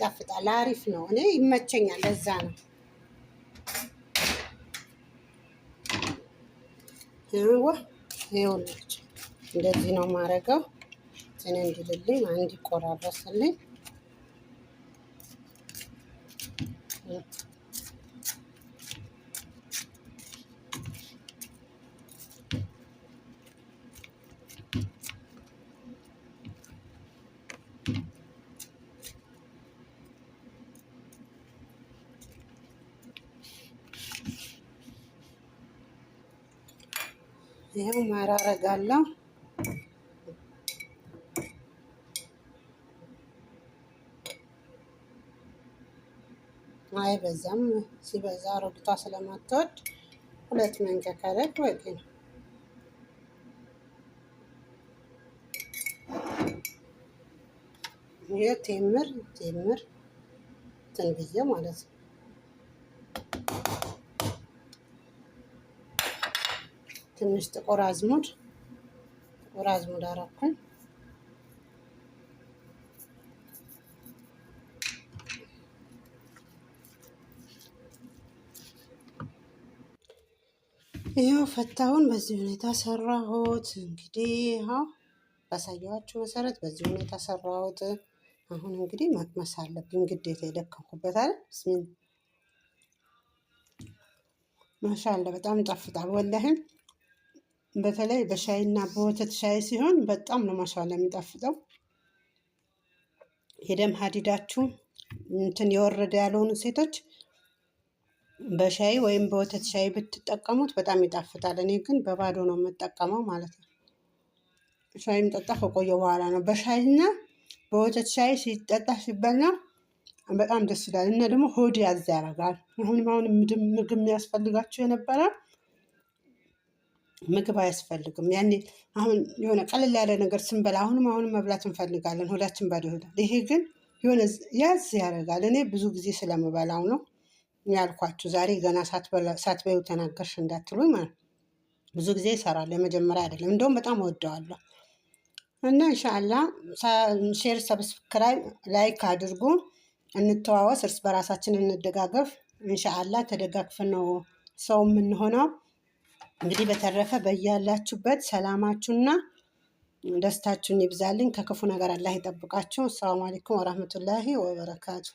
ይጣፍጣል። አሪፍ ነው። እኔ ይመቸኛል። ለዛ ነው ይኸውላችሁ እንደዚህ ነው ማረገው። እኔ እንዲልልኝ አንድ ይቆራረስልኝ። ይሄው ማር አረጋለሁ። አይበዛም። ሲበዛ አሮጊቷ ስለማትወድ 2 ማንኪያ ካረግ በቂ ነው። ይሄ ቴምር ትንብዬ ማለት ነው። ትንሽ ጥቁር አዝሙድ አረኩኝ። ይሄው ፈታውን በዚህ ሁኔታ ሰራሁት። እንግዲህ ይሄው ባሳያችሁ መሰረት በዚህ ሁኔታ ሰራሁት። አሁን እንግዲህ መቅመስ አለብኝ ግዴታ የደከምኩበት አይደል? ብስሚላ ማሻአላ በጣም ይጣፍጣል ወላሂ። በተለይ በሻይና በወተት ሻይ ሲሆን በጣም ነው ማሻአላ የሚጣፍጠው። የደም ሀዲዳችሁ እንትን የወረደ ያልሆኑ ሴቶች በሻይ ወይም በወተት ሻይ ብትጠቀሙት በጣም ይጣፍጣል። እኔ ግን በባዶ ነው የምጠቀመው ማለት ነው። ሻይም ጠጣ ከቆየ በኋላ ነው። በሻይና በወተት ሻይ ሲጠጣ ሲበላ በጣም ደስ ይላል እና ደግሞ ሆድ ያዝ ያደርጋል። አሁን ምግብ የሚያስፈልጋችሁ የነበረ ምግብ አያስፈልግም። ያኔ አሁን የሆነ ቀለል ያለ ነገር ስንበላ አሁንም መብላት እንፈልጋለን፣ ሆዳችን ባዶ ይሆናል። ይሄ ግን የሆነ ያዝ ያደርጋል። እኔ ብዙ ጊዜ ስለምበላው ነው ያልኳችሁ። ዛሬ ገና ሳትበዩ ተናገርሽ እንዳትሉኝ ማለት ብዙ ጊዜ ይሰራል። የመጀመሪያ አይደለም፣ እንደውም በጣም እወደዋለሁ። እና ኢንሻአላህ ሼር፣ ሰብስክራይብ፣ ላይክ አድርጉ። እንተዋወስ፣ እርስ በራሳችን እንደጋገፍ። ኢንሻአላህ ተደጋግፈን ነው ሰው የምንሆነው። እንግዲህ በተረፈ በያላችሁበት ሰላማችሁና ደስታችሁን ይብዛልኝ። ከክፉ ነገር አላህ ይጠብቃችሁ። ሰላም አለይኩም ወራህመቱላሂ ወበረካቱ።